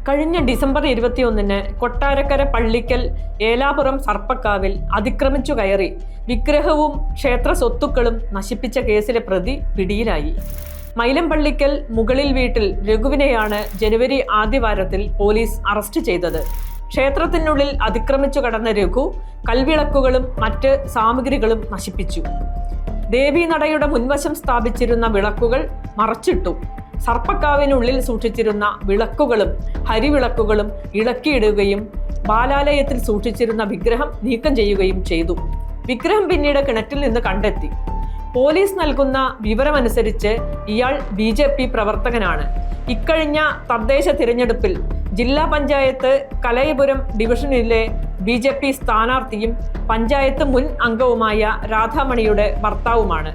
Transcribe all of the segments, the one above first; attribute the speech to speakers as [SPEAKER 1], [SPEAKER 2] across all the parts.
[SPEAKER 1] കഴിഞ്ഞ ഡിസംബർ 21 കൊട്ടാരക്കര പള്ളിക്കൽ ഏലാപുരം സർപ്പക്കാവിൽ അതിക്രമിച്ചു കയറി വിഗ്രഹവും ക്ഷേത്ര സ്വത്തുക്കളും നശിപ്പിച്ച കേസിലെ പ്രതി പിടിയിലായി. മൈലംപള്ളിക്കൽ മുകളിൽ വീട്ടിൽ രഘുവിനെയാണ് ജനുവരി ആദ്യവാരത്തിൽ പോലീസ് അറസ്റ്റ് ചെയ്തത്. ക്ഷേത്രത്തിനുള്ളിൽ അതിക്രമിച്ചു കടന്ന രഘു കൽവിളക്കുകളും മറ്റ് സാമഗ്രികളും നശിപ്പിച്ചു. ദേവീനടയുടെ മുൻവശം സ്ഥാപിച്ചിരുന്ന വിളക്കുകൾ മറച്ചിട്ടു. സർപ്പക്കാവിനുള്ളിൽ സൂക്ഷിച്ചിരുന്ന വിളക്കുകളും ഹരിവിളക്കുകളും ഇളക്കിയിടുകയും ബാലാലയത്തിൽ സൂക്ഷിച്ചിരുന്ന വിഗ്രഹം നീക്കം ചെയ്യുകയും ചെയ്തു. വിഗ്രഹം പിന്നീട് കിണറ്റിൽ നിന്ന് കണ്ടെത്തി. പോലീസ് നൽകുന്ന വിവരമനുസരിച്ച് ഇയാൾ BJP പ്രവർത്തകനാണ്. ഇക്കഴിഞ്ഞ തദ്ദേശ തിരഞ്ഞെടുപ്പിൽ ജില്ലാ പഞ്ചായത്ത് കലയപുരം ഡിവിഷനിലെ BJP സ്ഥാനാർത്ഥിയും പഞ്ചായത്ത് മുൻ അംഗവുമായ രാധാമണിയുടെ ഭർത്താവുമാണ്.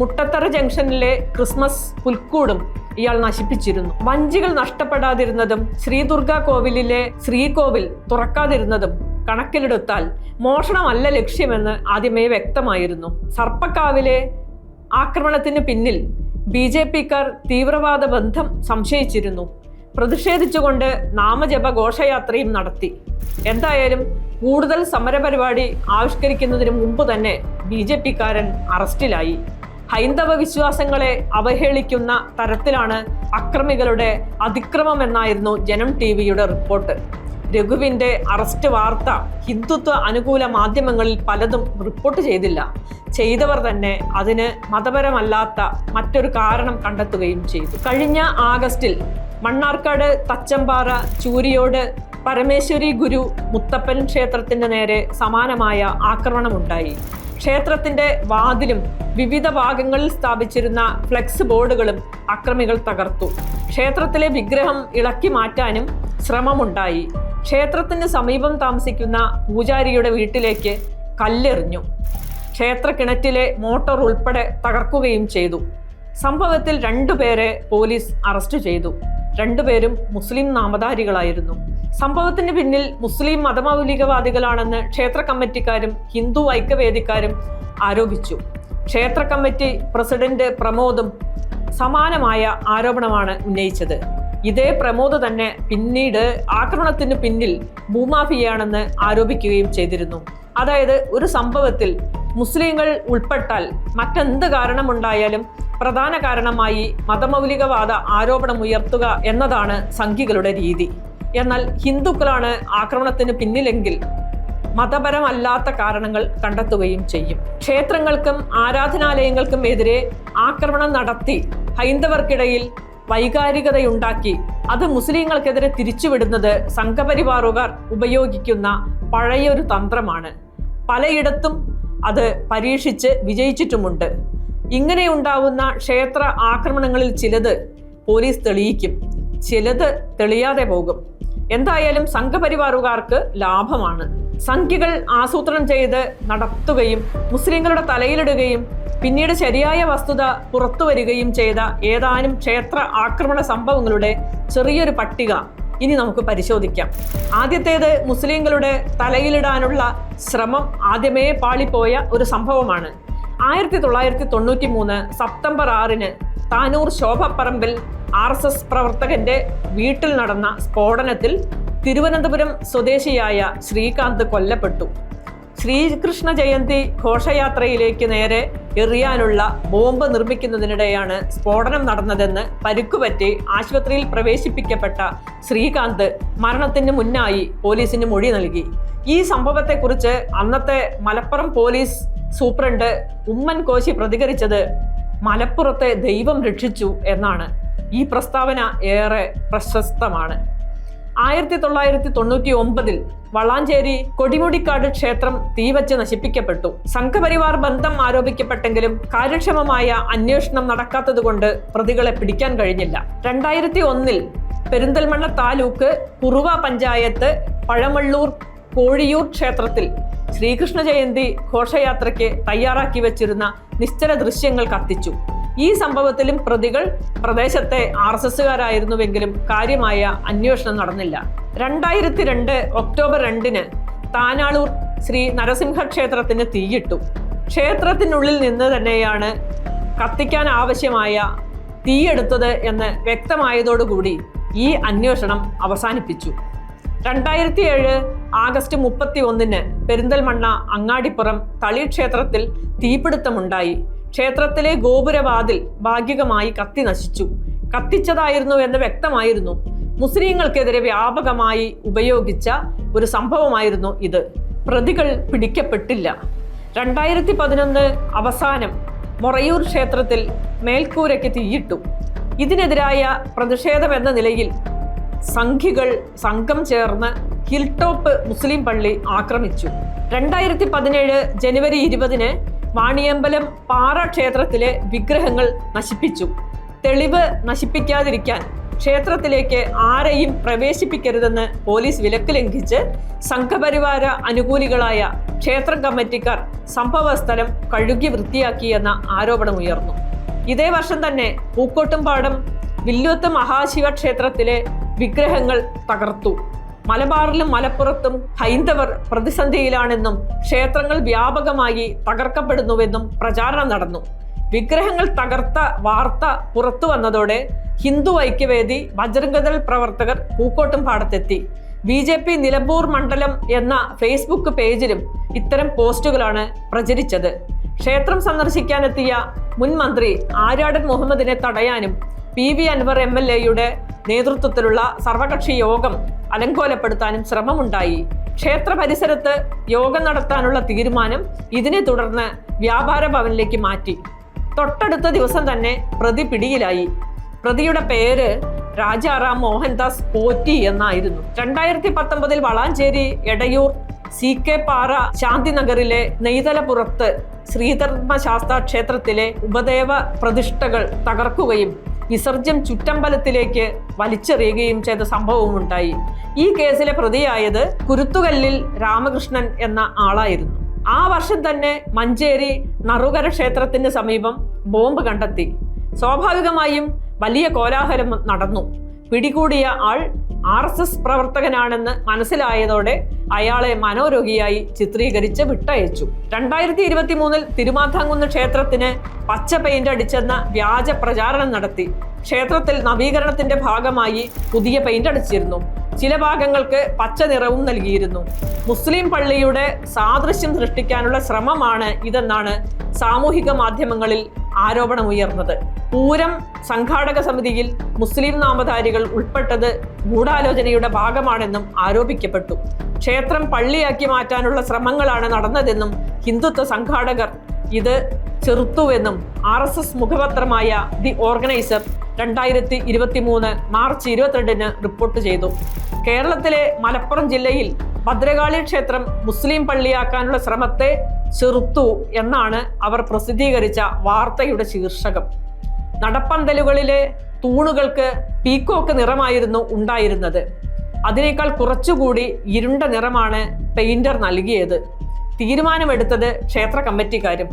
[SPEAKER 1] മുട്ടത്തറ ജംഗ്ഷനിലെ ക്രിസ്മസ് പുൽക്കൂടും ഇയാൾ നശിപ്പിച്ചിരുന്നു. വഞ്ചികൾ നഷ്ടപ്പെടാതിരുന്നതും ശ്രീദുർഗാ കോവിലിലെ ശ്രീകോവിൽ തുറക്കാതിരുന്നതും കണക്കിലെടുത്താൽ മോഷണമല്ല ലക്ഷ്യമെന്ന് ആദ്യമേ വ്യക്തമായിരുന്നു. സർപ്പക്കാവിലെ ആക്രമണത്തിന് പിന്നിൽ BJPക്കാർ തീവ്രവാദ ബന്ധം സംശയിച്ചിരുന്നു. പ്രതിഷേധിച്ചുകൊണ്ട് നാമജപ ഘോഷയാത്രയും നടത്തി. എന്തായാലും കൂടുതൽ സമരപരിപാടി ആവിഷ്കരിക്കുന്നതിന് മുമ്പ് തന്നെ BJPക്കാരൻ അറസ്റ്റിലായി. ഹൈന്ദവ വിശ്വാസങ്ങളെ അവഹേളിക്കുന്ന തരത്തിലാണ് അക്രമികളുടെ അതിക്രമമെന്നായിരുന്നു ജനം TVയുടെ റിപ്പോർട്ട്. രഘുവിൻ്റെ അറസ്റ്റ് വാർത്ത ഹിന്ദുത്വ അനുകൂല മാധ്യമങ്ങളിൽ പലതും റിപ്പോർട്ട് ചെയ്തില്ല. ചെയ്തവർ തന്നെ അതിന് മതപരമല്ലാത്ത മറ്റൊരു കാരണം കണ്ടെത്തുകയും ചെയ്തു. കഴിഞ്ഞ ആഗസ്റ്റിൽ മണ്ണാർക്കാട് തച്ചമ്പാറ ചൂരിയോട് പരമേശ്വരി ഗുരു മുത്തപ്പൻ ക്ഷേത്രത്തിന് നേരെ സമാനമായ ആക്രമണമുണ്ടായി. ക്ഷേത്രത്തിന്റെ വാതിലും വിവിധ ഭാഗങ്ങളിൽ സ്ഥാപിച്ചിരുന്ന ഫ്ലെക്സ് ബോർഡുകളും അക്രമികൾ തകർത്തു. ക്ഷേത്രത്തിലെ വിഗ്രഹം ഇളക്കി മാറ്റാനും ശ്രമമുണ്ടായി. ക്ഷേത്രത്തിന് സമീപം താമസിക്കുന്ന പൂജാരിയുടെ വീട്ടിലേക്ക് കല്ലെറിഞ്ഞു. ക്ഷേത്ര കിണറ്റിലെ മോട്ടോർ ഉൾപ്പെടെ തകർക്കുകയും ചെയ്തു. സംഭവത്തിൽ 2 പേരെ പോലീസ് അറസ്റ്റ് ചെയ്തു. 2 പേരും മുസ്ലിം നാമധാരികളായിരുന്നു. സംഭവത്തിന് പിന്നിൽ മുസ്ലിം മതമൗലികവാദികളാണെന്ന് ക്ഷേത്ര കമ്മിറ്റിക്കാരും ഹിന്ദു ഐക്യവേദിക്കാരും ആരോപിച്ചു. ക്ഷേത്ര കമ്മിറ്റി പ്രസിഡന്റ് പ്രമോദും സമാനമായ ആരോപണമാണ് ഉന്നയിച്ചത്. ഇതേ പ്രമോദ് തന്നെ പിന്നീട് ആക്രമണത്തിന് പിന്നിൽ ഭൂമാഫിയാണെന്ന് ആരോപിക്കുകയും ചെയ്തിരുന്നു. അതായത് ഒരു സംഭവത്തിൽ മുസ്ലിങ്ങൾ ഉൾപ്പെട്ടാൽ മറ്റെന്ത് കാരണമുണ്ടായാലും പ്രധാന കാരണമായി മതമൗലികവാദ ആരോപണമുയർത്തുക എന്നതാണ് സംഘികളുടെ രീതി. എന്നാൽ ഹിന്ദുക്കളാണ് ആക്രമണത്തിന് പിന്നിലെങ്കിൽ മതപരമല്ലാത്ത കാരണങ്ങൾ കണ്ടെത്തുകയും ചെയ്യും. ക്ഷേത്രങ്ങൾക്കും ആരാധനാലയങ്ങൾക്കും എതിരെ ആക്രമണം നടത്തി ഹൈന്ദവർക്കിടയിൽ വൈകാരികതയുണ്ടാക്കി അത് മുസ്ലിങ്ങൾക്കെതിരെ തിരിച്ചുവിടുന്നത് സംഘപരിവാറുകാർ ഉപയോഗിക്കുന്ന പഴയൊരു തന്ത്രമാണ്. പലയിടത്തും അത് പരീക്ഷിച്ച് വിജയിച്ചിട്ടുമുണ്ട്. ഇങ്ങനെയുണ്ടാവുന്ന ക്ഷേത്ര ആക്രമണങ്ങളിൽ ചിലത് പോലീസ് തെളിയിക്കും, ചിലത് തെളിയാതെ പോകും. എന്തായാലും സംഘപരിവാറുകാർക്ക് ലാഭമാണ്. സംഖ്യകൾ ആസൂത്രണം ചെയ്ത് നടത്തുകയും മുസ്ലിങ്ങളുടെ തലയിലിടുകയും പിന്നീട് ശരിയായ വസ്തുത പുറത്തു വരികയും ചെയ്ത ഏതാനും ക്ഷേത്ര ആക്രമണ സംഭവങ്ങളുടെ ചെറിയൊരു പട്ടിക ഇനി നമുക്ക് പരിശോധിക്കാം. ആദ്യത്തേത് മുസ്ലിങ്ങളുടെ തലയിലിടാനുള്ള ശ്രമം ആദ്യമേ പാളിപ്പോയ ഒരു സംഭവമാണ്. 1993 സെപ്റ്റംബർ 6 താനൂർ ശോഭപ്പറമ്പിൽ RSS പ്രവർത്തകന്റെ വീട്ടിൽ നടന്ന സ്ഫോടനത്തിൽ തിരുവനന്തപുരം സ്വദേശിയായ ശ്രീകാന്ത് കൊല്ലപ്പെട്ടു. ശ്രീകൃഷ്ണ ജയന്തി ഘോഷയാത്രയിലേക്ക് നേരെ എറിയാനുള്ള ബോംബ് നിർമ്മിക്കുന്നതിനിടെയാണ് സ്ഫോടനം നടന്നതെന്ന് പരിക്കുപറ്റി ആശുപത്രിയിൽ പ്രവേശിപ്പിക്കപ്പെട്ട ശ്രീകാന്ത് മരണത്തിന് മുന്നായി പോലീസിന് മൊഴി നൽകി. ഈ സംഭവത്തെക്കുറിച്ച് അന്നത്തെ മലപ്പുറം പോലീസ് സൂപ്രണ്ട് ഉമ്മൻ കോശി പ്രതികരിച്ചത് മലപ്പുറത്തെ ദൈവം രക്ഷിച്ചു എന്നാണ്. ഈ പ്രസ്താവന ഏറെ പ്രശസ്തമാണ്. 1999 വളാഞ്ചേരി കൊടിമുടിക്കാട് ക്ഷേത്രം തീവച്ച് നശിപ്പിക്കപ്പെട്ടു. സംഘപരിവാർ ബന്ധം ആരോപിക്കപ്പെട്ടെങ്കിലും കാര്യക്ഷമമായ അന്വേഷണം നടക്കാത്തതുകൊണ്ട് പ്രതികളെ പിടിക്കാൻ കഴിഞ്ഞില്ല. 2001 പെരിന്തൽമണ്ണ താലൂക്ക് കുറുവ പഞ്ചായത്ത് പഴമള്ളൂർ കോഴിയൂർ ക്ഷേത്രത്തിൽ ശ്രീകൃഷ്ണ ജയന്തി ഘോഷയാത്രയ്ക്ക് തയ്യാറാക്കി വെച്ചിരുന്ന നിശ്ചല ദൃശ്യങ്ങൾ കത്തിച്ചു. ഈ സംഭവത്തിലും പ്രതികൾ പ്രദേശത്തെ RSSകാരായിരുന്നുവെങ്കിലും കാര്യമായ അന്വേഷണം നടന്നില്ല. 2002 ഒക്ടോബർ 2 താനാളൂർ ശ്രീ നരസിംഹ ക്ഷേത്രത്തിന് തീയിട്ടു. ക്ഷേത്രത്തിനുള്ളിൽ നിന്ന് തന്നെയാണ് കത്തിക്കാൻ ആവശ്യമായ തീയെടുത്തത് എന്ന് വ്യക്തമായതോടുകൂടി ഈ അന്വേഷണം അവസാനിപ്പിച്ചു. 2007 ആഗസ്റ്റ് 31 പെരിന്തൽമണ്ണ അങ്ങാടിപ്പുറം തളി ക്ഷേത്രത്തിൽ തീപിടുത്തമുണ്ടായി. ക്ഷേത്രത്തിലെ ഗോപുരവാതിൽ ഭാഗികമായി കത്തി നശിച്ചു. കത്തിച്ചതായിരുന്നു എന്ന് വ്യക്തമായിരുന്നു. മുസ്ലിങ്ങൾക്കെതിരെ വ്യാപകമായി ഉപയോഗിച്ച ഒരു സംഭവമായിരുന്നു ഇത്. പ്രതികൾ പിടിക്കപ്പെട്ടില്ല. 2011 അവസാനം മൊറയൂർ ക്ഷേത്രത്തിൽ മേൽക്കൂരയ്ക്ക് തീയിട്ടു. ഇതിനെതിരായ പ്രതിഷേധമെന്ന നിലയിൽ സംഘം ചേർന്ന് ഹിൽ ടോപ്പ് മുസ്ലിം പള്ളി ആക്രമിച്ചു. 2017 ജനുവരി 20 വാണിയമ്പലം പാറ ക്ഷേത്രത്തിലെ വിഗ്രഹങ്ങൾ നശിപ്പിച്ചു. തെളിവ് നശിപ്പിക്കാതിരിക്കാൻ ക്ഷേത്രത്തിലേക്ക് ആരെയും പ്രവേശിപ്പിക്കരുതെന്ന് പോലീസ് വിലക്ക് ലംഘിച്ച് സംഘപരിവാര അനുകൂലികളായ ക്ഷേത്രം കമ്മിറ്റിക്കാർ സംഭവസ്ഥലം കഴുകി വൃത്തിയാക്കിയെന്ന ആരോപണമുയർന്നു. ഇതേ വർഷം തന്നെ പൂക്കോട്ടുംപാടം വില്ലോത്ത് മഹാശിവ ക്ഷേത്രത്തിലെ വിഗ്രഹങ്ങൾ തകർത്തു. മലബാറിലും മലപ്പുറത്തും ഹൈന്ദവർ പ്രതിസന്ധിയിലാണെന്നും ക്ഷേത്രങ്ങൾ വ്യാപകമായി തകർക്കപ്പെടുന്നുവെന്നും പ്രചാരണം നടന്നു. വിഗ്രഹങ്ങൾ തകർത്ത വാർത്ത പുറത്തു വന്നതോടെ ഹിന്ദു ഐക്യവേദി ബജ്രംഗദൾ പ്രവർത്തകർ പൂക്കോട്ടുംപാടത്തെത്തി. BJP നിലമ്പൂർ മണ്ഡലം എന്ന ഫേസ്ബുക്ക് പേജിലും ഇത്തരം പോസ്റ്റുകളാണ് പ്രചരിച്ചത്. ക്ഷേത്രം സന്ദർശിക്കാനെത്തിയ മുൻ മന്ത്രി ആര്യാടൻ മുഹമ്മദിനെ തടയാനും PV അൻവർ MLA നേതൃത്വത്തിലുള്ള സർവകക്ഷി യോഗം അലങ്കോലപ്പെടുത്താനും ശ്രമമുണ്ടായി. ക്ഷേത്ര പരിസരത്ത് യോഗം നടത്താനുള്ള തീരുമാനം ഇതിനെ തുടർന്ന് വ്യാപാര ഭവനിലേക്ക് മാറ്റി. തൊട്ടടുത്ത ദിവസം തന്നെ പ്രതി പിടിയിലായി. പ്രതിയുടെ പേര് രാജാറാം മോഹൻദാസ് പോറ്റി എന്നായിരുന്നു. 2019 വളാഞ്ചേരി എടയൂർ CK പാറ ശാന്തിനഗറിലെ നെയ്തലപുറത്ത് ശ്രീധർമ്മശാസ്ത്ര ക്ഷേത്രത്തിലെ ഉപദേവ പ്രതിഷ്ഠകൾ തകർക്കുകയും വിസർജ്യം ചുറ്റമ്പലത്തിലേക്ക് വലിച്ചെറിയുകയും ചെയ്ത സംഭവമുണ്ടായി. ഈ കേസിലെ പ്രതിയായത് കുരുത്തുകല്ലിൽ രാമകൃഷ്ണൻ എന്ന ആളായിരുന്നു. ആ വർഷം തന്നെ മഞ്ചേരി നറുകര ക്ഷേത്രത്തിന് സമീപം ബോംബ് കണ്ടെത്തി. സ്വാഭാവികമായും വലിയ കോലാഹലം നടന്നു. പിടികൂടിയ ആൾ RSS പ്രവർത്തകനാണെന്ന് മനസ്സിലായതോടെ അയാളെ മനോരോഗിയായി ചിത്രീകരിച്ച് വിട്ടയച്ചു. 2023 തിരുമാന്ധാംകുന്ന് ക്ഷേത്രത്തിന് പച്ച പെയിന്റ് അടിച്ചെന്ന വ്യാജ പ്രചാരണം നടത്തി. ക്ഷേത്രത്തിൽ നവീകരണത്തിന്റെ ഭാഗമായി പുതിയ പെയിന്റ് അടിച്ചിരുന്നു. ചില ഭാഗങ്ങൾക്ക് പച്ച നിറവും നൽകിയിരുന്നു. മുസ്ലിം പള്ളിയുടെ സാദൃശ്യം സൃഷ്ടിക്കാനുള്ള ശ്രമമാണ് ഇതെന്നാണ് സാമൂഹിക മാധ്യമങ്ങളിൽ ആരോപണമുയർന്നത്. പൂരം സംഘാടക സമിതിയിൽ മുസ്ലിം നാമധാരികൾ ഉൾപ്പെട്ടത് ഗൂഢാലോചനയുടെ ഭാഗമാണെന്നും ആരോപിക്കപ്പെട്ടു. ക്ഷേത്രം പള്ളിയാക്കി മാറ്റാനുള്ള ശ്രമങ്ങളാണ് നടന്നതെന്നും ഹിന്ദുത്വ സംഘാടകർ ഇത് ചെറുത്തുവെന്നും RSS മുഖപത്രമായ ദി ഓർഗനൈസർ 2023 മാർച്ച് 22 റിപ്പോർട്ട് ചെയ്തു. കേരളത്തിലെ മലപ്പുറം ജില്ലയിൽ ഭദ്രകാളി ക്ഷേത്രം മുസ്ലിം പള്ളിയാക്കാനുള്ള ശ്രമത്തെ ചെറുത്തു എന്നാണ് അവർ പ്രസിദ്ധീകരിച്ച വാർത്തയുടെ ശീർഷകം. നടപ്പന്തലുകളിലെ തൂണുകൾക്ക് പീക്കോക്ക് നിറമായിരുന്നു ഉണ്ടായിരുന്നത്. അതിനേക്കാൾ കുറച്ചുകൂടി ഇരുണ്ട നിറമാണ് പെയിന്റർ നൽകിയത്. തീരുമാനമെടുത്തത് ക്ഷേത്ര കമ്മിറ്റിക്കാരും.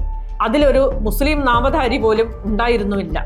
[SPEAKER 1] അതിലൊരു മുസ്ലിം നാമധാരി പോലും ഉണ്ടായിരുന്നുമില്ല.